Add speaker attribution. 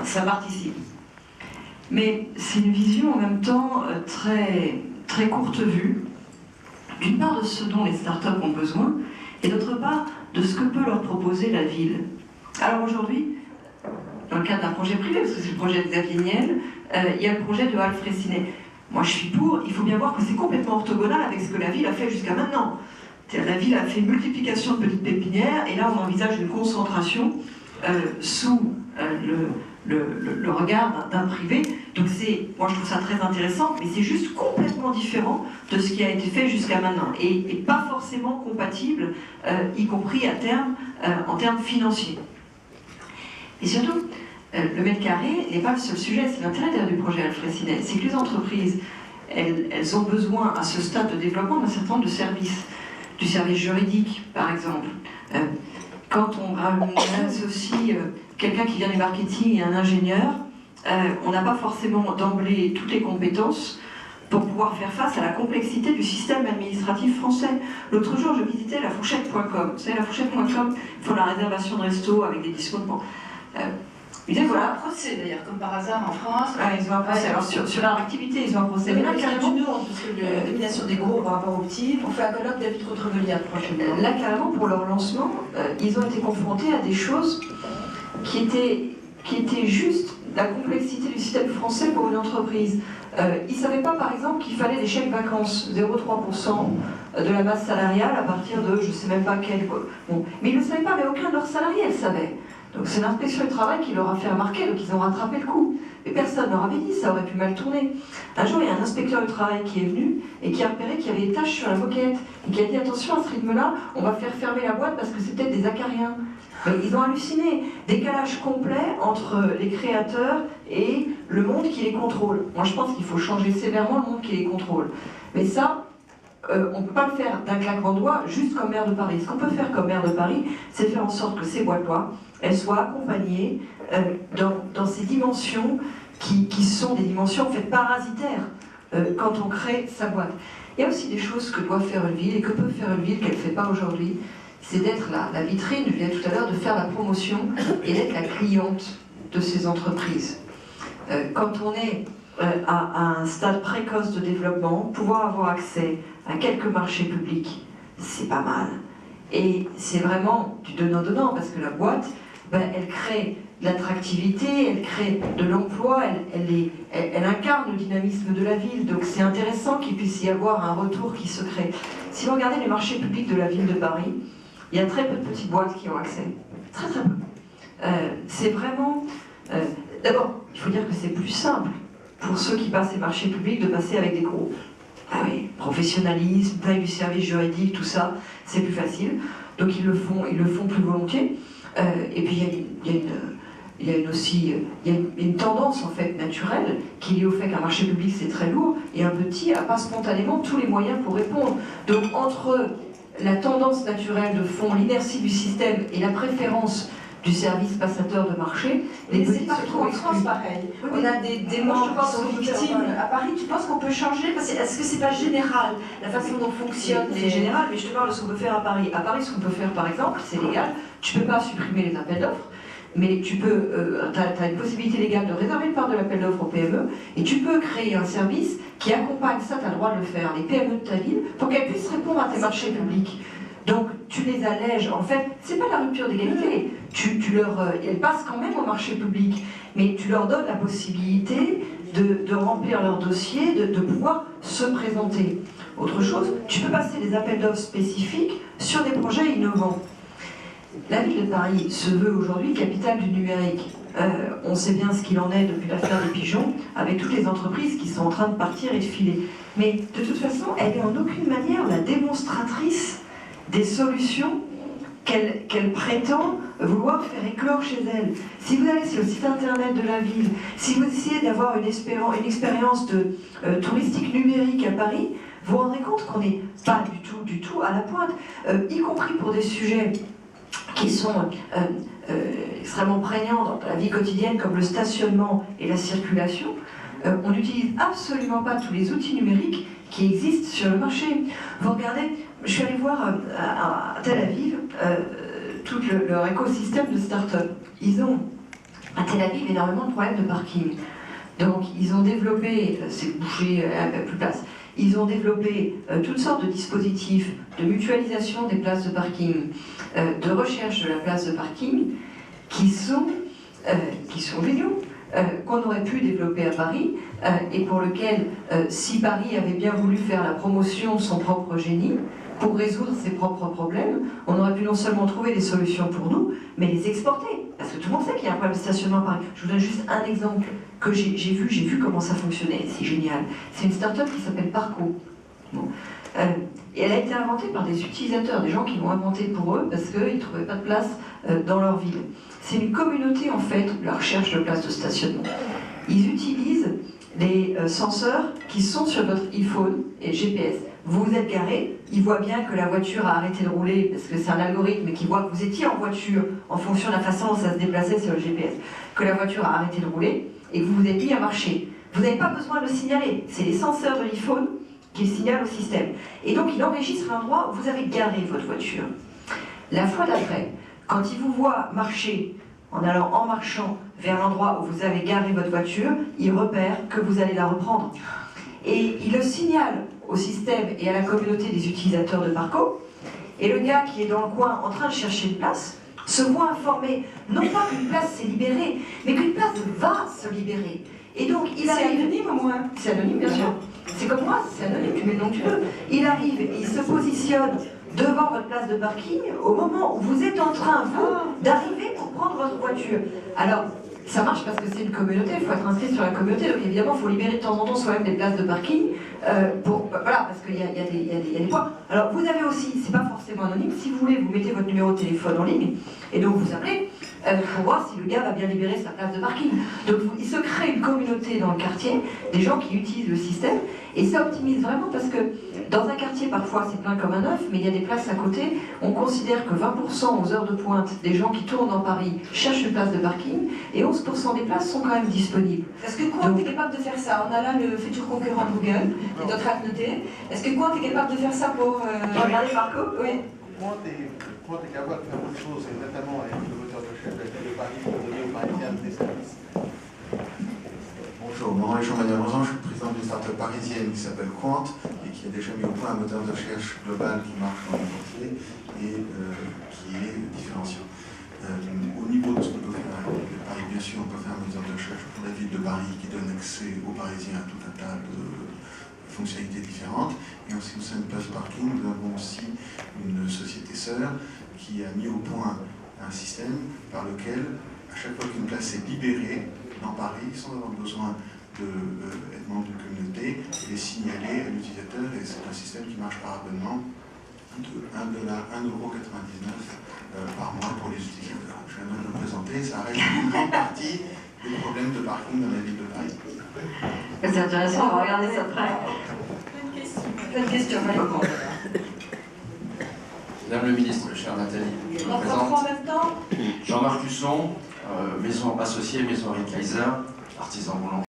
Speaker 1: ça participe. Mais c'est une vision en même temps très, très courte vue, d'une part de ce dont les startups ont besoin, et d'autre part de ce que peut leur proposer la ville. Alors aujourd'hui, dans le cadre d'un projet privé, parce que c'est le projet de Xavier Niel, il y a le projet de Halles Fraissinet. Moi je suis pour, il faut bien voir que c'est complètement orthogonal avec ce que la ville a fait jusqu'à maintenant. La ville a fait une multiplication de petites pépinières, et là on envisage une concentration sous le regard d'un privé. Donc moi je trouve ça très intéressant, mais c'est juste complètement différent de ce qui a été fait jusqu'à maintenant, et pas forcément compatible, y compris à terme, en termes financiers. Et surtout, le mètre carré n'est pas le seul sujet, c'est l'intérêt du projet Halles Fraissinet. C'est que les entreprises, elles ont besoin à ce stade de développement d'un certain nombre de services, du service juridique par exemple. Quand on associe quelqu'un qui vient du marketing et un ingénieur, on n'a pas forcément d'emblée toutes les compétences pour pouvoir faire face à la complexité du système administratif français. L'autre jour, je visitais la fourchette.com. Vous savez, la fourchette.com, ils font la réservation de resto avec des discounts.
Speaker 2: Ils ont un procès d'ailleurs, comme par hasard en France.
Speaker 1: Ils ont un procès. Alors sur leur activité, ils ont un procès. Mais là, carrément,
Speaker 2: parce que l'élimination des gros par rapport aux petits, on fait un colloque David Rotreveliat prochainement.
Speaker 1: Là, carrément, pour leur lancement, ils ont été confrontés à des choses qui étaient juste la complexité du système français pour une entreprise. Ils ne savaient pas, par exemple, qu'il fallait des chèques vacances, 0,3% de la masse salariale à partir de, je ne sais même pas quel... Bon. Mais ils ne le savaient pas, mais aucun de leurs salariés le savait. Donc c'est l'inspection du travail qui leur a fait remarquer, donc ils ont rattrapé le coup. Mais personne ne leur avait dit, ça aurait pu mal tourner. Un jour, il y a un inspecteur du travail qui est venu et qui a repéré qu'il y avait des taches sur la moquette et qui a dit, attention, à ce rythme-là, on va faire fermer la boîte parce que c'est peut-être des acariens. Mais ils ont halluciné. Décalage complet entre les créateurs et le monde qui les contrôle. Moi, je pense qu'il faut changer sévèrement le monde qui les contrôle. Mais ça, on ne peut pas le faire d'un claquement de doigts, juste comme maire de Paris. Ce qu'on peut faire comme maire de Paris, c'est faire en sorte que ces boîtes-là, elles soient accompagnées dans ces dimensions qui sont des dimensions en fait parasitaires quand on crée sa boîte. Il y a aussi des choses que doit faire une ville et que peut faire une ville qu'elle ne fait pas aujourd'hui. C'est d'être la vitrine, je disais tout à l'heure, de faire la promotion et d'être la cliente de ces entreprises. Quand on est à un stade précoce de développement, pouvoir avoir accès à quelques marchés publics, c'est pas mal. Et c'est vraiment du donnant-donnant, parce que la boîte, elle crée de l'attractivité, elle crée de l'emploi, elle incarne le dynamisme de la ville. Donc c'est intéressant qu'il puisse y avoir un retour qui se crée. Si vous regardez les marchés publics de la ville de Paris, il y a très peu de petites boîtes qui ont accès. Très très peu. C'est vraiment... D'abord, il faut dire que c'est plus simple pour ceux qui passent les marchés publics de passer avec des groupes. Ah oui, professionnalisme, taille du service juridique, tout ça, c'est plus facile. Donc ils le font plus volontiers. Et puis il y a une tendance en fait naturelle qui est liée au fait qu'un marché public c'est très lourd et un petit n'a pas spontanément tous les moyens pour répondre. Donc entre la tendance naturelle de fond, l'inertie du système et la préférence du service passateur de marché,
Speaker 2: les petits se trouvent exclus. En France, pareil.
Speaker 1: Oui,
Speaker 2: on a des membres qui sont victimes. À Paris, tu penses qu'on peut changer? Est-ce que c'est pas général, la façon dont fonctionne?
Speaker 1: C'est général, mais je te parle de ce qu'on peut faire à Paris. À Paris, ce qu'on peut faire, par exemple, c'est légal. Tu ne peux pas supprimer les appels d'offres, mais tu peux, tu as une possibilité légale de réserver une part de l'appel d'offres aux PME, et tu peux créer un service qui accompagne ça, tu as le droit de le faire, les PME de ta ville, pour qu'elles puissent répondre à tes marchés publics. Donc tu les allèges, en fait, c'est pas la rupture d'égalité, elles passent quand même au marché public, mais tu leur donnes la possibilité de remplir leur dossier, de pouvoir se présenter. Autre chose, tu peux passer des appels d'offres spécifiques sur des projets innovants. La ville de Paris se veut aujourd'hui capitale du numérique. On sait bien ce qu'il en est depuis l'affaire des pigeons, avec toutes les entreprises qui sont en train de partir et de filer. Mais de toute façon, elle n'est en aucune manière la démonstratrice des solutions qu'elle prétend vouloir faire éclore chez elle. Si vous allez sur le site internet de la ville, si vous essayez d'avoir une expérience touristique numérique à Paris, vous vous rendrez compte qu'on n'est pas du tout à la pointe, y compris pour des sujets qui sont extrêmement prégnants dans la vie quotidienne, comme le stationnement et la circulation. On n'utilise absolument pas tous les outils numériques qui existent sur le marché. Vous regardez, je suis allée voir à Tel Aviv tout leur écosystème de start-up. Ils ont à Tel Aviv énormément de problèmes de parking. Donc ils ont développé, c'est bouché, plus de place, ils ont développé toutes sortes de dispositifs de mutualisation des places de parking, de recherche de la place de parking, qui sont géniaux, qu'on aurait pu développer à Paris, et pour lequel, si Paris avait bien voulu faire la promotion de son propre génie, pour résoudre ses propres problèmes, on aurait pu non seulement trouver des solutions pour nous, mais les exporter. Parce que tout le monde sait qu'il y a un problème de stationnement à Paris. Je vous donne juste un exemple que j'ai vu comment ça fonctionnait, c'est génial. C'est une start-up qui s'appelle Parco. Bon. Et elle a été inventée par des utilisateurs, des gens qui l'ont inventée pour eux parce qu'ils ne trouvaient pas de place dans leur ville. C'est une communauté en fait de la recherche de places de stationnement. Ils utilisent les senseurs qui sont sur votre iPhone et GPS. Vous vous êtes garé, il voit bien que la voiture a arrêté de rouler parce que c'est un algorithme qui voit que vous étiez en voiture en fonction de la façon dont ça se déplaçait sur le GPS, que la voiture a arrêté de rouler et que vous vous êtes mis à marcher. Vous n'avez pas besoin de le signaler, c'est les senseurs de l'iPhone qui le signalent au système. Et donc il enregistre l'endroit où vous avez garé votre voiture. La fois d'après, quand il vous voit marcher en allant en marchant vers l'endroit où vous avez garé votre voiture, il repère que vous allez la reprendre. Et il le signale au système et à la communauté des utilisateurs de Parco, et le gars qui est dans le coin en train de chercher une place se voit informé, non pas qu'une place s'est libérée, mais qu'une place va se libérer. Et donc il arrive...
Speaker 2: C'est anonyme au moins.
Speaker 1: C'est anonyme, bien sûr. C'est comme moi, c'est anonyme, tu mets le nom que tu veux. Il arrive, il se positionne devant votre place de parking au moment où vous êtes en train, vous, d'arriver pour prendre votre voiture. Alors, ça marche parce que c'est une communauté, il faut être inscrit sur la communauté, donc évidemment il faut libérer de temps en temps soi-même des places de parking, voilà, parce qu'il y a des points. Alors vous avez aussi, c'est pas forcément anonyme, si vous voulez, vous mettez votre numéro de téléphone en ligne, et donc vous appelez pour voir si le gars va bien libérer sa place de parking. Donc il se crée une communauté dans le quartier, des gens qui utilisent le système, et ça optimise vraiment parce que dans un quartier parfois c'est plein comme un œuf, mais il y a des places à côté, on considère que 20% aux heures de pointe des gens qui tournent dans Paris cherchent une place de parking, et 11% des places sont quand même disponibles.
Speaker 2: Est-ce que Quant est capable de faire ça? On a là le futur concurrent de Google, et d'autres à noter. Est-ce que Quant est capable de faire ça pour
Speaker 1: regarder Parco?
Speaker 2: Oui.
Speaker 3: Quant est capable de faire autre chose, et notamment avec le moteur de recherche de Paris pour donner aux Parisiens des services.
Speaker 4: Bonjour, mon nom est Jean-Manuel Rozan, je suis président d'une start-up parisienne qui s'appelle Quant et qui a déjà mis au point un moteur de recherche global qui marche dans le quartier et qui est différenciant. Au niveau de ce qu'on peut faire avec Paris, bien sûr, on peut faire un moteur de recherche pour la ville de Paris qui donne accès aux Parisiens à tout un tas de fonctionnalités différentes. Et en ce qui concerne une place de parking, nous avons aussi une société sœur qui a mis au point un système par lequel, à chaque fois qu'une place est libérée dans Paris, sans avoir besoin d'être membre d'une communauté, elle est signalée à l'utilisateur, et c'est un système qui marche par abonnement de 1,99 € par mois pour les utilisateurs. Je viens de le présenter, ça règle une grande partie des problèmes de parking dans la ville de Paris.
Speaker 1: C'est intéressant, on va regarder ça de près.
Speaker 2: Plein de questions.
Speaker 5: Madame le ministre, chère Nathalie, je me
Speaker 2: On
Speaker 5: présente.
Speaker 2: prend en même temps.
Speaker 5: Jean-Marc Husson, maison associée, maison Henri Kaiser, artisan boulanger.